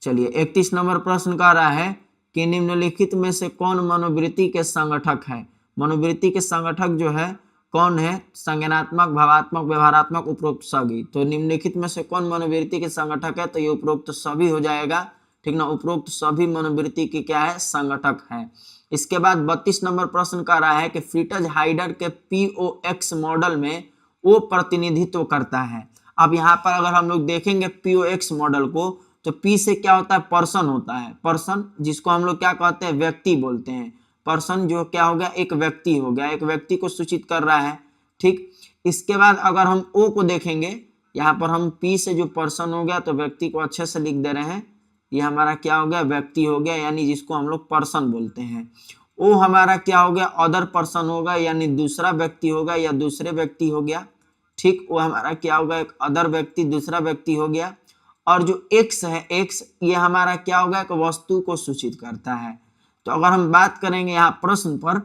चलिए 31 नंबर प्रश्न कह रहा है कि निम्नलिखित में से कौन मनोवृत्ति के संगठक है। मनोवृत्ति के संगठक जो है कौन है, संज्ञानात्मक, भावात्मक, व्यवहारात्मक, उपरोक्त सभी। तो निम्नलिखित में से कौन मनोवृत्ति के संगठक है, तो ये उपरोक्त सभी हो जाएगा, ठीक ना। उपरोक्त सभी मनोवृत्ति की क्या है, संगठक है। इसके बाद 32 नंबर प्रश्न का रहा है कि फ्रीटज हाइडर के POX मॉडल में वो प्रतिनिधित्व करता है। अब यहाँ पर अगर हम लोग देखेंगे POX मॉडल को, तो P से क्या होता है, पर्सन होता है। पर्सन जिसको हम लोग क्या कहते हैं, व्यक्ति बोलते हैं। पर्सन जो क्या हो गया, एक व्यक्ति हो गया, एक व्यक्ति को सूचित कर रहा है, ठीक। इसके बाद अगर हम O को देखेंगे, यहाँ पर हम P से जो पर्सन हो गया तो व्यक्ति को अच्छे से लिख दे रहे हैं, ये हमारा क्या हो गया, व्यक्ति हो गया, यानी जिसको हम लोग पर्सन बोलते हैं। O हमारा क्या हो गया, अदर पर्सन होगा, यानी दूसरा व्यक्ति होगा या दूसरे व्यक्ति हो गया, ठीक। वो हमारा क्या होगा, एक अदर व्यक्ति, दूसरा व्यक्ति हो गया। और जो X है, X ये हमारा क्या होगा, एक वस्तु को सूचित करता है। तो अगर हम बात करेंगे यहाँ प्रश्न पर,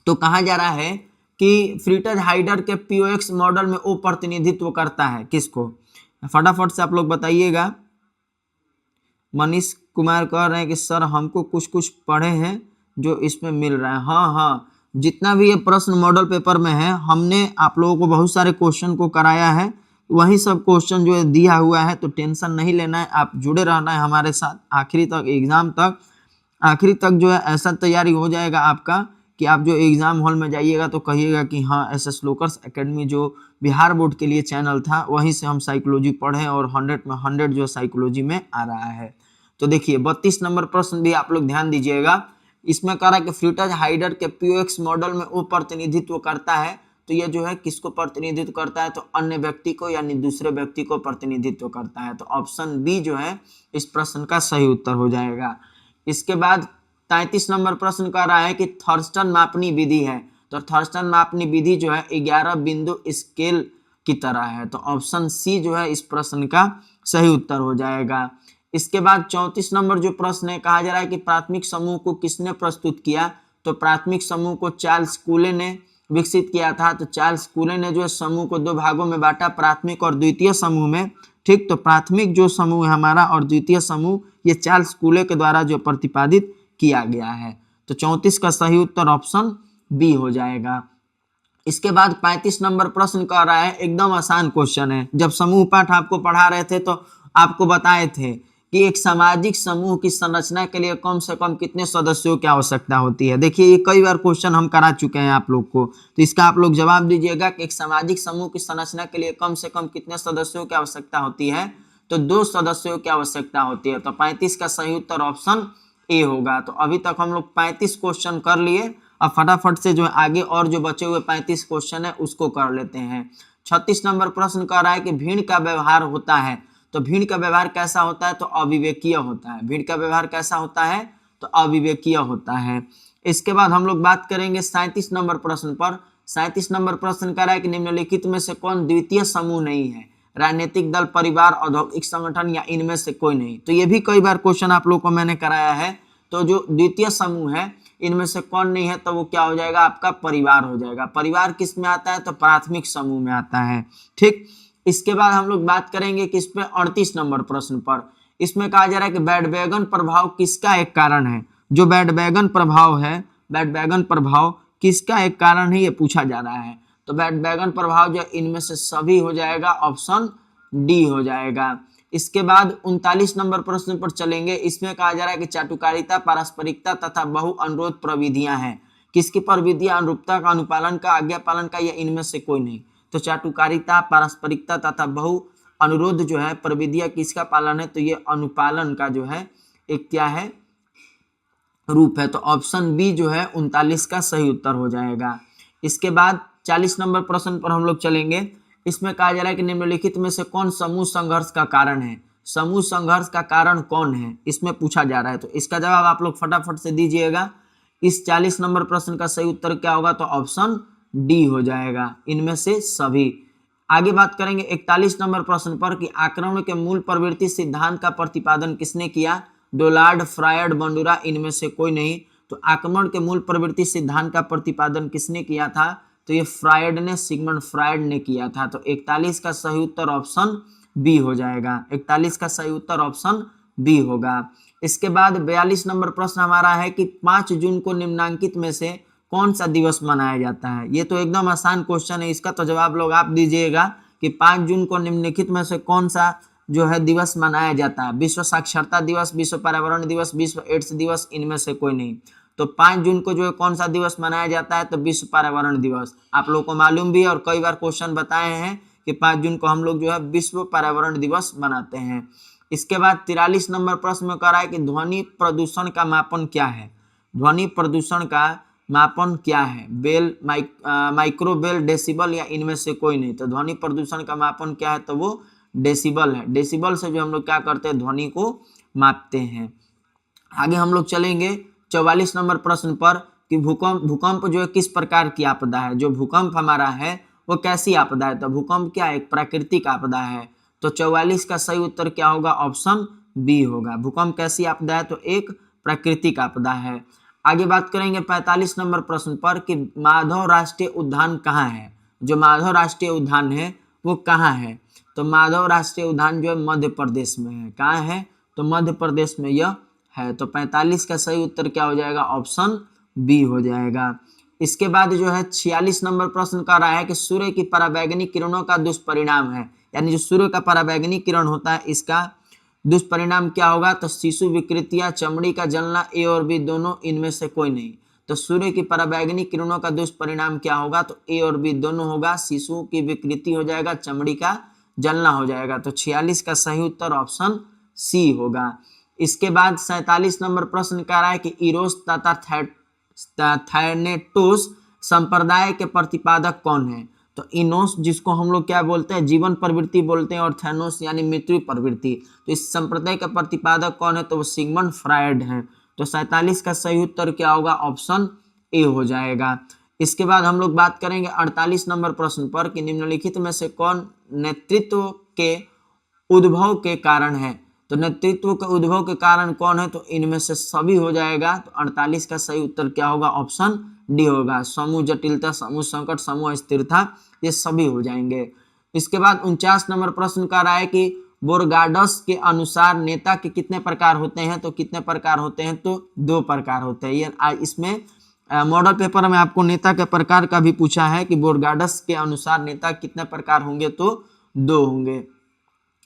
तो कहा जा रहा है कि फ्रीटज हाइडर के POX मॉडल में वो प्रतिनिधित्व करता है किसको, फटाफट से आप लोग बताइएगा। मनीष कुमार कह रहे हैं कि सर हमको कुछ कुछ पढ़े हैं जो इसमें मिल रहा है। हाँ, जितना भी ये प्रश्न मॉडल पेपर में है, हमने आप लोगों को बहुत सारे क्वेश्चन को कराया है, वही सब क्वेश्चन जो है दिया हुआ है। तो टेंशन नहीं लेना है, आप जुड़े रहना है हमारे साथ आखिरी तक, एग्जाम तक, आखिरी तक जो है ऐसा तैयारी हो जाएगा आपका कि आप जो एग्जाम हॉल में जाइएगा तो कहिएगा कि हाँ SS लोकर्स एकेडमी जो बिहार बोर्ड के लिए चैनल था, वहीं से हम साइकोलॉजी पढ़े और 100 में 100 जो साइकोलॉजी में आ रहा है। तो देखिए 32 नंबर प्रश्न भी आप लोग ध्यान दीजिएगा। इसमें कह रहा है कि फ्रीटज हाइडर के POX मॉडल में वो प्रतिनिधित्व करता है। तो ये जो है किसको प्रतिनिधित्व करता है, तो अन्य व्यक्ति को, यानी दूसरे व्यक्ति को प्रतिनिधित्व करता है। तो ऑप्शन बी जो है इस प्रश्न का सही उत्तर हो जाएगा। इसके बाद 33 नंबर प्रश्न का रहा है कि थर्स्टन मापनी विधि है। तो थर्स्टन मापनी विधि जो है 11 बिंदु स्केल की तरह है। तो ऑप्शन सी जो है इस प्रश्न का सही उत्तर हो जाएगा। इसके बाद 34 नंबर जो प्रश्न है, कहा जा रहा है कि प्राथमिक समूह को किसने प्रस्तुत किया। तो प्राथमिक समूह को चार्ल्स कूले ने, विकसित किया था? तो चार्ल्स कूले ने जो है समूह को दो भागों में बांटा, प्राथमिक और द्वितीय समूह में। ठीक, तो प्राथमिक जो समूह है हमारा और द्वितीय समूह, ये चार्ल्स कूले के द्वारा जो प्रतिपादित किया गया है। तो 34 का सही उत्तर ऑप्शन बी हो जाएगा। इसके बाद 35 नंबर प्रश्न कह रहा है, एकदम आसान क्वेश्चन है। जब समूह पाठ आपको पढ़ा रहे थे तो आपको बताए थे कि एक सामाजिक समूह की संरचना के लिए कम से कम कितने सदस्यों की आवश्यकता होती है। देखिए ये कई बार क्वेश्चन हम करा चुके हैं आप लोग को, तो इसका आप लोग जवाब दीजिएगा कि एक सामाजिक समूह की संरचना के लिए कम से कम कितने सदस्यों की आवश्यकता होती है? तो 2 सदस्यों की आवश्यकता होती है। तो 35 का सही उत्तर ऑप्शन ए होगा। तो अभी तक हम लोग 35 क्वेश्चन कर लिए। अब फटाफट से जो आगे और जो बचे हुए 35 क्वेश्चन है उसको कर लेते हैं। 36 नंबर प्रश्न कह रहा है कि भीड़ का व्यवहार होता है। तो भीड़ का व्यवहार कैसा होता है? तो अविवेकीय होता है। भीड़ का व्यवहार कैसा होता है? तो अविवेकीय होता है। इसके बाद हम लोग बात करेंगे 37 नंबर प्रश्न पर। 37 नंबर प्रश्न कह रहा है कि निम्नलिखित में से कौन द्वितीय समूह नहीं है? राजनीतिक दल, परिवार, औद्योगिक संगठन या इनमें से कोई नहीं। तो ये भी कई बार क्वेश्चन आप लोग को मैंने कराया है। तो जो द्वितीय समूह है इनमें से कौन नहीं है? तो वो क्या हो जाएगा? आपका परिवार हो जाएगा। परिवार किस में आता है? तो प्राथमिक समूह में आता है। ठीक, इसके बाद हम लोग बात करेंगे किस पे? 38 नंबर प्रश्न पर। इसमें कहा जा रहा है कि बैंडवैगन प्रभाव किसका एक कारण है? जो बैंडवैगन प्रभाव है, बैंडवैगन प्रभाव किसका एक कारण है, ये पूछा जा रहा है। तो बैंडवैगन प्रभाव जो इनमें से सभी हो जाएगा, ऑप्शन डी हो जाएगा। इसके बाद 39 नंबर प्रश्न पर चलेंगे। इसमें कहा जा रहा है कि चाटुकारिता, पारस्परिकता तथा बहु अनुरोध प्रविधियां हैं। किसकी प्रविधियां? अनुरूपता का, अनुपालन का, आज्ञा पालन का, या इनमें से कोई नहीं। तो चाटुकारिता, पारस्परिकता तथा बहु अनुरोध जो है प्रविधियां किसका पालन है? तो ये अनुपालन का जो है एक क्या है? रूप है। तो ऑप्शन बी जो है 39 का सही उत्तर हो जाएगा। इसके बाद 40 नंबर प्रश्न पर हम लोग चलेंगे। इसमें कहा जा रहा है कि निम्नलिखित में से कौन समूह संघर्ष का कारण है? समूह संघर्ष का कारण कौन है, इसमें पूछा जा रहा है। तो इसका जवाब आप लोग फटाफट से दीजिएगा। इस 40 नंबर प्रश्न का सही उत्तर क्या होगा? तो ऑप्शन डी हो जाएगा, इनमें से सभी। आगे बात करेंगे 41 नंबर प्रश्न पर कि आक्रमण के मूल प्रवृत्ति सिद्धांत का प्रतिपादन किसने किया? डोनाल्ड, फ्रायड, बंडूरा, इनमें से कोई नहीं। तो आक्रमण के मूल प्रवृत्ति सिद्धांत का प्रतिपादन किसने किया था? तो ये फ्रायड ने, सिगमंड फ्रायड ने किया था। तो 41 का सही उत्तर ऑप्शन बी हो जाएगा। 41 का सही उत्तर ऑप्शन बी होगा। इसके बाद 42 नंबर प्रश्न हमारा है कि 5 जून को निम्नांकित में से कौन सा दिवस मनाया जाता है? ये तो एकदम आसान क्वेश्चन है, इसका तो जवाब लोग आप दीजिएगा कि 5 जून को निम्नलिखित में से कौन सा जो है दिवस मनाया जाता है? विश्व साक्षरता दिवस, विश्व पर्यावरण दिवस, विश्व एड्स दिवस, इनमें से कोई नहीं। तो 5 जून को जो है कौन सा दिवस मनाया जाता है? तो विश्व पर्यावरण दिवस। आप लोग को मालूम भी है और कई बार क्वेश्चन बताए हैं कि 5 जून को हम लोग जो है विश्व पर्यावरण दिवस मनाते हैं। इसके बाद 43 नंबर प्रश्न में कह रहा है कि ध्वनि प्रदूषण का मापन क्या है? ध्वनि प्रदूषण का मापन क्या है? बेल, माइक्रोबेल, डेसिबल, या इनमें से कोई नहीं। तो ध्वनि प्रदूषण का मापन क्या है? तो वो डेसिबल है। डेसिबल से जो हम लोग क्या करते हैं? ध्वनि को मापते हैं। आगे हम लोग चलेंगे 44 नंबर प्रश्न पर कि भूकंप जो है किस प्रकार की आपदा है? जो भूकंप हमारा है वो कैसी आपदा है? तो भूकंप क्या है? एक प्राकृतिक आपदा है। तो 44 का सही उत्तर क्या होगा? ऑप्शन बी होगा। भूकंप कैसी आपदा है? तो एक प्राकृतिक आपदा है। आगे बात करेंगे 45 नंबर प्रश्न पर कि माधव राष्ट्रीय उद्यान कहाँ है? जो माधव राष्ट्रीय उद्यान है वो कहाँ है? तो माधव राष्ट्रीय उद्यान जो है मध्य प्रदेश में है। कहाँ है? तो मध्य प्रदेश में यह है। तो 45 का सही उत्तर क्या हो जाएगा? ऑप्शन बी हो जाएगा। इसके बाद जो है 46 नंबर प्रश्न कर रहा है कि सूर्य की पराबैंगनी किरणों का दुष्परिणाम है, यानी जो सूर्य का पराबैंगनी किरण होता है इसका दुष्परिणाम क्या होगा? तो शिशु विकृतियां, चमड़ी का जलना, ए और बी दोनों, इनमें से कोई नहीं। तो सूर्य की पराबैंगनी किरणों का दुष्परिणाम क्या होगा? तो ए और बी दोनों होगा। शिशु की विकृति हो जाएगा, चमड़ी का जलना हो जाएगा। तो 46 का सही उत्तर ऑप्शन सी होगा। इसके बाद 47 नंबर प्रश्न कह रहा है कि इरोस तथा थैनेटोस संप्रदाय के प्रतिपादक कौन है? तो इनोस जिसको हम लोग क्या बोलते हैं? जीवन प्रवृत्ति बोलते हैं, और थैनोस यानी मृत्यु प्रवृत्ति। तो इस संप्रदाय का प्रतिपादक कौन है? तो वो सिगमंड फ्रायड है। तो 47 का सही उत्तर क्या होगा? ऑप्शन ए हो जाएगा। इसके बाद हम लोग बात करेंगे 48 नंबर प्रश्न पर कि निम्नलिखित में से कौन नेतृत्व के उद्भव के कारण है? तो नेतृत्व के उद्भव के कारण कौन है? तो इनमें से सभी हो जाएगा। तो 48 का सही उत्तर क्या होगा? ऑप्शन डी होगा। समूह जटिलता, समूह संकट, समूह अस्थिरता, ये सभी हो जाएंगे। इसके बाद 49 नंबर प्रश्न का रहा है कि बोरगाडस के अनुसार नेता के कितने प्रकार होते हैं, तो कितने प्रकार होते हैं, तो 2 प्रकार होते हैं। ये इसमें मॉडल पेपर में आपको नेता के प्रकार का भी पूछा है कि बोरगाडस के अनुसार नेता कितने प्रकार होंगे, तो 2 होंगे।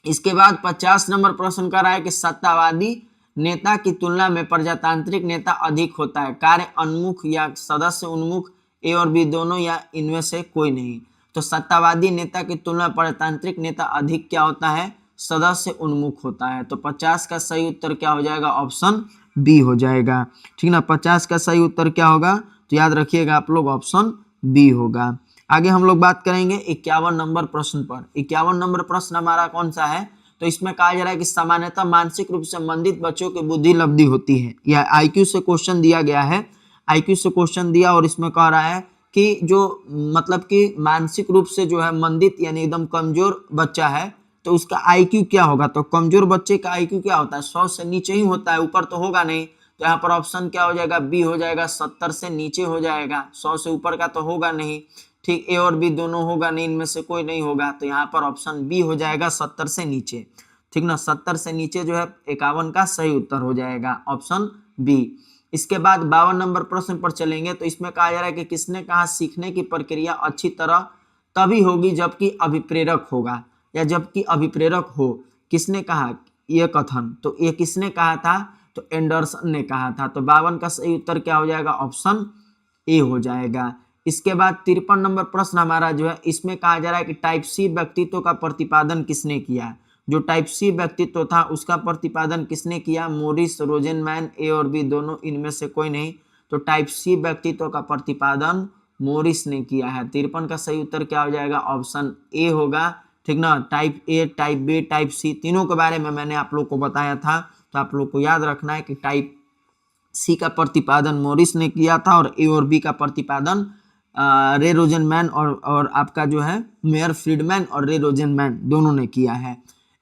इसके बाद 50 नंबर प्रश्न का रहा है कि सत्तावादी नेता की तुलना में प्रजातांत्रिक नेता अधिक होता है, कार्य उन्मुख या सदस्य उन्मुख, ए और बी दोनों, या इनमें से कोई नहीं। तो सत्तावादी नेता की तुलना में प्रजातांत्रिक नेता अधिक क्या होता है, सदस्य उन्मुख होता है। तो 50 का सही उत्तर क्या हो जाएगा, ऑप्शन बी हो जाएगा। ठीक ना, 50 का सही उत्तर क्या होगा, तो याद रखिएगा आप लोग ऑप्शन बी होगा। आगे हम लोग बात करेंगे 51 नंबर प्रश्न पर। 51 नंबर प्रश्न हमारा कौन सा है, तो इसमें कहा जा रहा है कि सामान्यतः मानसिक रूप से मंदित बच्चों की बुद्धि लब्धि होती है। यह आईक्यू से क्वेश्चन दिया गया है, आईक्यू से क्वेश्चन दिया और इसमें कह रहा है कि जो मतलब कि मानसिक रूप से जो है मंदित यानी एकदम कमजोर बच्चा है, तो उसका आईक्यू क्या होगा, तो कमजोर बच्चे का आईक्यू क्या होता है, 100 से नीचे ही होता है, ऊपर तो होगा नहीं। तो यहाँ पर ऑप्शन क्या हो जाएगा, बी हो जाएगा, 70 से नीचे हो जाएगा, 100 से ऊपर का तो होगा नहीं। ठीक, ए और बी दोनों होगा नहीं, इनमें से कोई नहीं होगा, तो यहाँ पर ऑप्शन बी हो जाएगा, 70 से नीचे। ठीक ना, 70 से नीचे जो है 51 का सही उत्तर हो जाएगा, ऑप्शन बी। इसके बाद 52 नंबर प्रश्न पर चलेंगे। तो इसमें कहा जा रहा है कि किसने कहा सीखने की प्रक्रिया अच्छी तरह तभी होगी जबकि अभिप्रेरक होगा, या जबकि अभिप्रेरक हो, किसने कहा यह कथन, तो ये किसने कहा था, तो एंडरसन ने कहा था। तो 52 का सही उत्तर क्या हो जाएगा, ऑप्शन ए हो जाएगा। इसके बाद 53 नंबर प्रश्न हमारा जो है, इसमें कहा जा रहा है कि टाइप सी व्यक्तित्व का प्रतिपादन किसने किया। जो टाइप सी व्यक्तित्व था उसका प्रतिपादन किसने किया, मोरिस रोजेनमैन, ए और बी दोनों, इनमें से कोई नहीं। तो टाइप सी व्यक्तित्व का प्रतिपादन मोरिस ने किया है। 53 का सही उत्तर क्या हो जाएगा, ऑप्शन ए होगा। ठीक ना, type A, type B, type C तीनों के बारे में मैंने आप लोग को बताया था, तो आप लोग को याद रखना है कि टाइप सी का प्रतिपादन मोरिस ने किया था और ए और बी का प्रतिपादन रे रोजेनमैन और आपका जो है मेयर फ्रीडमैन और रे रोजेनमैन दोनों ने किया है।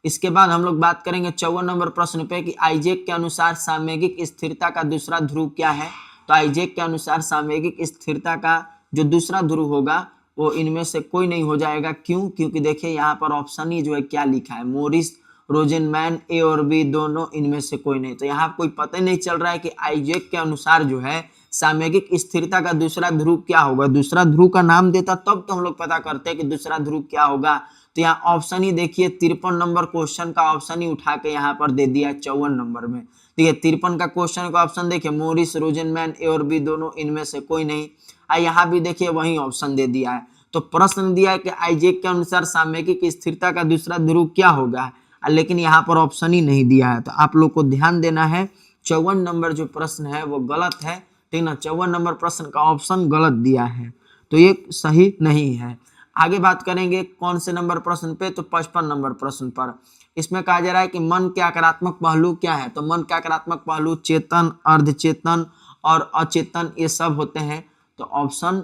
इसके बाद हम लोग बात करेंगे 54 नंबर प्रश्न पे कि आइजैक के अनुसार सामयिक स्थिरता का दूसरा ध्रुव क्या है। तो आइजैक के अनुसार सामयिक स्थिरता का जो दूसरा ध्रुव होगा वो इनमें से कोई नहीं हो जाएगा। क्यों, क्योंकि देखिए यहाँ पर ऑप्शन ही जो है क्या लिखा है, मोरिस रोजेनमैन, ए और बी दोनों, इनमें से कोई नहीं। तो यहाँ कोई पता नहीं चल रहा है कि आइजैक के अनुसार जो है सामयिक स्थिरता का दूसरा ध्रुव क्या होगा। दूसरा ध्रुव का नाम देता तब तो हम लोग पता करते हैं कि दूसरा ध्रुव क्या होगा। तो यहाँ ऑप्शन ही देखिए 53 नंबर क्वेश्चन का ऑप्शन ही उठा के यहाँ पर दे दिया 54 नंबर में। देखिए 53 का क्वेश्चन का ऑप्शन देखिए मोरिस रोजेनमैन, ए और बी दोनों, इनमें से कोई नहीं। यहाँ भी देखिए वही ऑप्शन दे दिया है। तो प्रश्न दिया है कि आइजैक के अनुसार सामयिक स्थिरता का दूसरा ध्रुव क्या होगा, लेकिन यहाँ पर ऑप्शन ही नहीं दिया है। तो आप लोग को ध्यान देना है, 54 नंबर जो प्रश्न है वो गलत है। ठीक ना, 54 नंबर प्रश्न का ऑप्शन गलत दिया है, तो ये सही नहीं है। आगे बात करेंगे कौन से नंबर प्रश्न पे, तो 55 नंबर प्रश्न पर। इसमें कहा जा रहा है कि मन के आक्रात्मक पहलू क्या है। तो मन के आक्रात्मक पहलू चेतन, अर्धचेतन और अचेतन ये सब होते हैं। तो ऑप्शन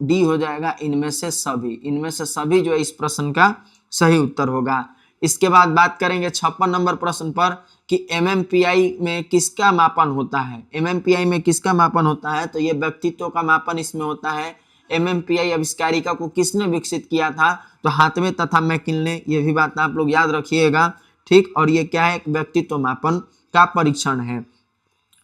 डी हो जाएगा, इनमें से सभी। इनमें से सभी जो है इस प्रश्न का सही उत्तर होगा। इसके बाद बात करेंगे 56 नंबर प्रश्न पर कि एमएमपीआई में किसका मापन होता है। एमएमपीआई में किसका मापन होता है, तो ये व्यक्तित्व का मापन इसमें होता है। एमएमपीआई आविष्कारिका को किसने विकसित किया था, तो हाथवे तथा मैकिन्ले, ये भी बात आप लोग याद रखिएगा। ठीक, और ये क्या है, एक व्यक्तित्व मापन का परीक्षण है।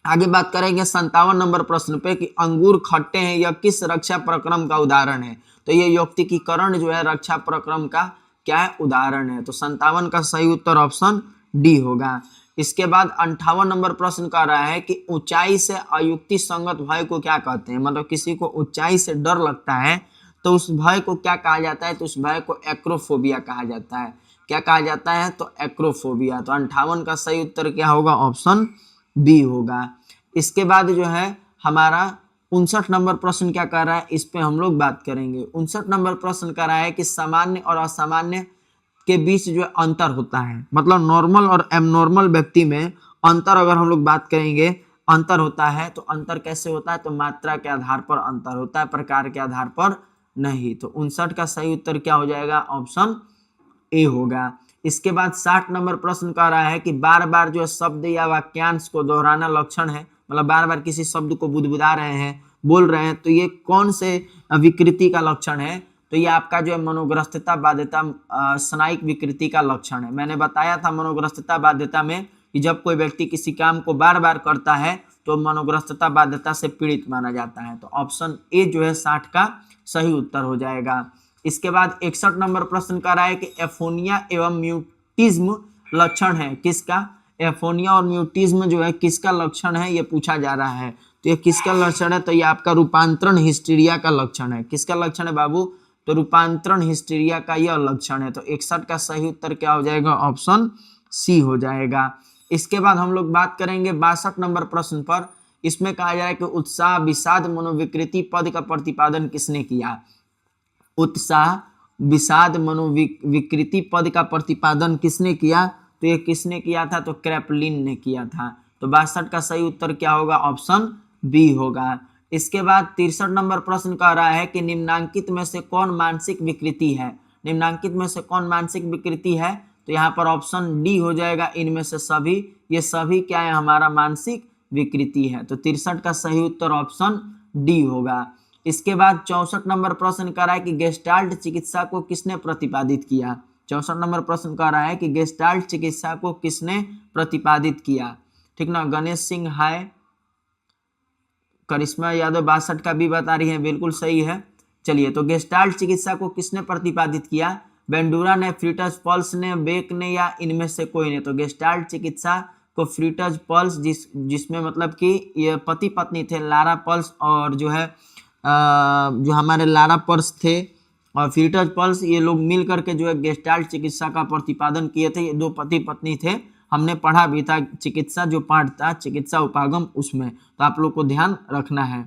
आगे बात करेंगे 57 नंबर प्रश्न पे कि अंगूर खट्टे हैं, यह किस रक्षा प्रक्रम का उदाहरण है। तो ये यौक्तिकीकरण जो है रक्षा प्रक्रम का क्या है, उदाहरण है। तो 57 का सही उत्तर ऑप्शन डी होगा। इसके बाद 58 नंबर प्रश्न कर रहा है कि ऊंचाई से अयुक्ति संगत भय को क्या कहते हैं। मतलब किसी को ऊंचाई से डर लगता है तो उस भय को क्या कहा जाता है, तो उस भय को एक्रोफोबिया कहा जाता है। क्या कहा जाता है, तो एक्रोफोबिया। तो 58 का सही उत्तर क्या होगा, ऑप्शन बी होगा। इसके बाद जो है हमारा 59 नंबर प्रश्न क्या कर रहा है, इस पे हम लोग बात करेंगे। 59 नंबर प्रश्न कर रहा है कि सामान्य और असामान्य के बीच जो अंतर होता है, मतलब नॉर्मल और एबनॉर्मल व्यक्ति में अंतर अगर हम लोग बात करेंगे, अंतर होता है तो अंतर कैसे होता है, तो मात्रा के आधार पर अंतर होता है, प्रकार के आधार पर नहीं। तो 59 का सही उत्तर क्या हो जाएगा, ऑप्शन ए होगा। इसके बाद 60 नंबर प्रश्न कह रहा है कि बार बार जो शब्द या वाक्यांश को दोहराना लक्षण है। मतलब बार बार किसी शब्द को बुदबुदा रहे हैं बोल रहे हैं, तो ये कौन से विकृति का लक्षण है? तो ये आपका जो है मनोग्रस्तता बाध्यता स्नायिक विकृति का लक्षण है। मैंने बताया था मनोग्रस्तता बाध्यता में कि जब कोई व्यक्ति किसी काम को बार बार करता है तो मनोग्रस्तता बाध्यता से पीड़ित माना जाता है। तो ऑप्शन ए जो है 60 का सही उत्तर हो जाएगा। इसके बाद 61 नंबर प्रश्न का रहा है कि एफोनिया एवं म्यूटिज्म लक्षण है किसका? एफोनिया और म्यूटिज्म जो है किसका लक्षण है, ये पूछा जा रहा है। तो ये किसका लक्षण है? तो ये आपका रूपांतरण हिस्टीरिया का लक्षण है। किसका लक्षण है बाबू? तो रूपांतरण हिस्टीरिया का यह लक्षण है। तो 61 का सही उत्तर क्या हो जाएगा? ऑप्शन सी हो जाएगा। इसके बाद हम लोग बात करेंगे 62 नंबर प्रश्न पर। इसमें कहा जा रहा है कि उत्साह विषाद मनोविकृति पद का प्रतिपादन किसने किया? उत्साह विषाद मनोविकृति पद का प्रतिपादन किसने किया? तो ये किसने किया था? तो क्रैपलिन ने किया था। तो 62 का सही उत्तर क्या होगा? ऑप्शन बी होगा। इसके बाद 63 नंबर प्रश्न कह रहा है कि निम्नांकित में से कौन मानसिक विकृति है? निम्नांकित में से कौन मानसिक विकृति है? तो यहाँ पर ऑप्शन डी हो जाएगा, इनमें से सभी। ये सभी क्या है? हमारा मानसिक विकृति है। तो 63 का सही उत्तर ऑप्शन डी होगा। इसके बाद 64 नंबर प्रश्न कह रहा है कि गेस्टाल्ट चिकित्सा को किसने प्रतिपादित किया? 64 नंबर प्रश्न कह रहा है कि गेस्टाल्ट चिकित्सा को किसने प्रतिपादित किया? ठीक ना, गणेश सिंह हाय, करिश्मा यादव 62 का भी बता रही है, बिल्कुल सही है। चलिए, तो गेस्टाल्ट चिकित्सा को किसने प्रतिपादित किया? बेंडूरा ने, फ्रीटज पल्स ने, बेक ने, या इनमें से कोई ने? तो गेस्टाल्ट चिकित्सा को फ्रीटज पल्स जिसमें मतलब कि ये पति पत्नी थे, लारा पल्स और जो है जो हमारे लारा पल्स थे और फ्रीटज पल्स, ये लोग मिल करके जो है गेस्टाल्ट चिकित्सा का प्रतिपादन किए थे। ये दो पति पत्नी थे, हमने पढ़ा भी था चिकित्सा जो पाठ था चिकित्सा उपागम, उसमें। तो आप लोग को ध्यान रखना है।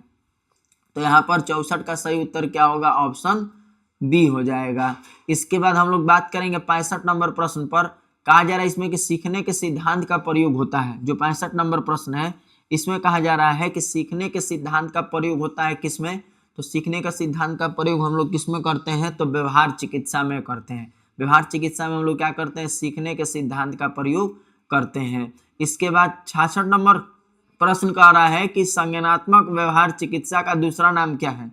तो यहाँ पर 64 का सही उत्तर क्या होगा? ऑप्शन बी हो जाएगा। इसके बाद हम लोग बात करेंगे 65 नंबर प्रश्न पर। कहा जा रहा है इसमें कि सीखने के सिद्धांत का प्रयोग होता है। जो 65 नंबर प्रश्न है इसमें कहा जा रहा है कि सीखने के सिद्धांत का प्रयोग होता है किसमें? तो सीखने का सिद्धांत का प्रयोग हम लोग किसमें करते हैं? तो व्यवहार चिकित्सा में करते हैं। व्यवहार चिकित्सा में हम लोग क्या करते हैं? सीखने के सिद्धांत का प्रयोग करते हैं। इसके बाद 66 नंबर प्रश्न कह रहा है कि संज्ञानात्मक व्यवहार चिकित्सा का दूसरा नाम क्या है?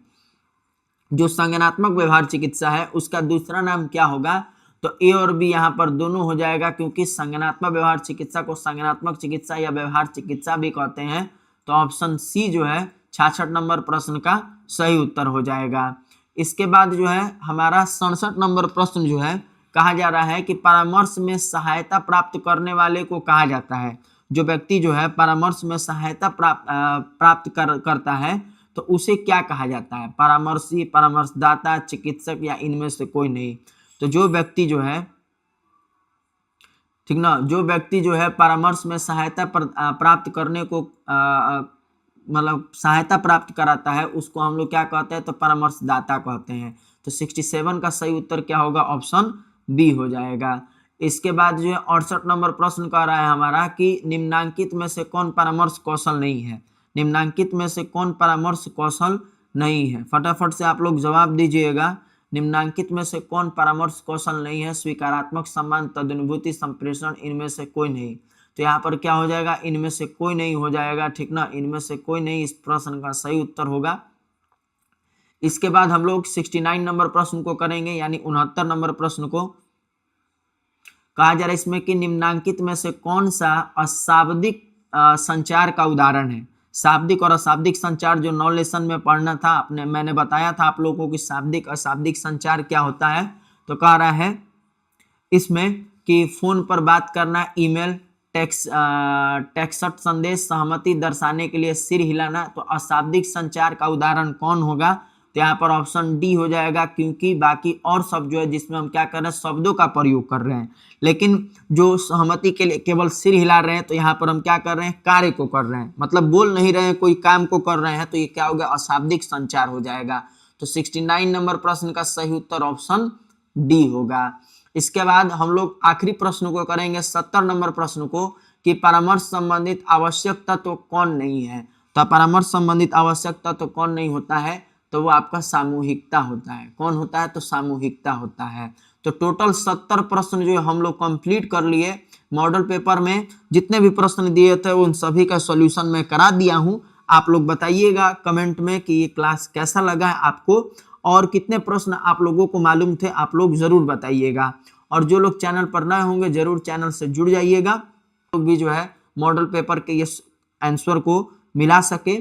जो संज्ञानात्मक व्यवहार चिकित्सा है उसका दूसरा नाम क्या होगा? तो ए और बी यहाँ पर दोनों हो जाएगा, क्योंकि संज्ञानात्मक व्यवहार चिकित्सा को संज्ञानात्मक चिकित्सा या व्यवहार चिकित्सा भी कहते हैं। तो ऑप्शन सी जो है 66 नंबर प्रश्न का सही उत्तर हो जाएगा। इसके बाद जो है हमारा 67 नंबर प्रश्न जो है कहा जा रहा है कि परामर्श में सहायता प्राप्त करने वाले को कहा जाता है। जो व्यक्ति जो है परामर्श में सहायता प्राप्त करता है तो उसे क्या कहा जाता है? परामर्शी, परामर्शदाता, चिकित्सक, या इनमें से कोई नहीं? तो जो व्यक्ति जो है, ठीक ना, जो व्यक्ति जो है परामर्श में सहायता प्राप्त करने को मतलब सहायता प्राप्त कराता है उसको हम लोग क्या कहते हैं? तो परामर्शदाता कहते हैं। तो 67 का सही उत्तर क्या होगा? ऑप्शन बी हो जाएगा। इसके बाद जो है 68 नंबर प्रश्न कह रहा है हमारा कि निम्नांकित में से कौन परामर्श कौशल नहीं है? निम्नांकित में से कौन परामर्श कौशल नहीं है? फटाफट से आप लोग जवाब दीजिएगा। निम्नांकित में से कौन परामर्श कौशल नहीं है? स्वीकारात्मक सम्मान, तदनुभूति, संप्रेषण, इनमें से कोई नहीं। तो यहाँ पर क्या हो जाएगा? इनमें से कोई नहीं हो जाएगा। ठीक ना, इनमें से कोई नहीं इस प्रश्न का सही उत्तर होगा। इसके बाद हम लोग 69 नंबर प्रश्न को करेंगे, यानी 69 नंबर प्रश्न को। कहा जा रहा है इसमें कि निम्नांकित में से कौन सा अशाब्दिक संचार का उदाहरण है? शाब्दिक और अशाब्दिक संचार जो 9 लेसन में पढ़ना था मैंने बताया था आप लोगों को कि शाब्दिक अशाब्दिक संचार क्या होता है। तो कह रहा है इसमें कि फोन पर बात करना, ईमेल, टेक्स्ट संदेश, सहमति दर्शाने के लिए सिर हिलाना। तो अशाब्दिक संचार का उदाहरण कौन होगा? तो यहाँ पर ऑप्शन डी हो जाएगा, क्योंकि बाकी और शब्द जो है जिसमें हम क्या कर रहे हैं? शब्दों का प्रयोग कर रहे हैं, लेकिन जो सहमति के लिए केवल सिर हिला रहे हैं तो यहाँ पर हम क्या कर रहे हैं? कार्य को कर रहे हैं, मतलब बोल नहीं रहे हैं, कोई काम को कर रहे हैं। तो ये क्या होगा? अशाब्दिक संचार हो जाएगा। तो 69 नंबर प्रश्न का सही उत्तर ऑप्शन डी होगा। इसके बाद हम लोग आखिरी प्रश्न को करेंगे 70 नंबर प्रश्न को कि परामर्श संबंधित आवश्यक तत्व कौन नहीं है? तो परामर्श संबंधित आवश्यक तत्व कौन नहीं होता है? तो वो आपका सामूहिकता होता है। कौन होता है? तो सामूहिकता होता है। तो टोटल 70 प्रश्न जो हम लोग कंप्लीट कर लिए। मॉडल पेपर में जितने भी प्रश्न दिए थे उन सभी का सॉल्यूशन मैं करा दिया हूं। आप लोग बताइएगा कमेंट में कि ये क्लास कैसा लगा है आपको, और कितने प्रश्न आप लोगों को मालूम थे आप लोग जरूर बताइएगा। और जो लोग चैनल पर नए होंगे जरूर चैनल से जुड़ जाइएगा, लोग भी जो है मॉडल पेपर के ये आंसर को मिला सके।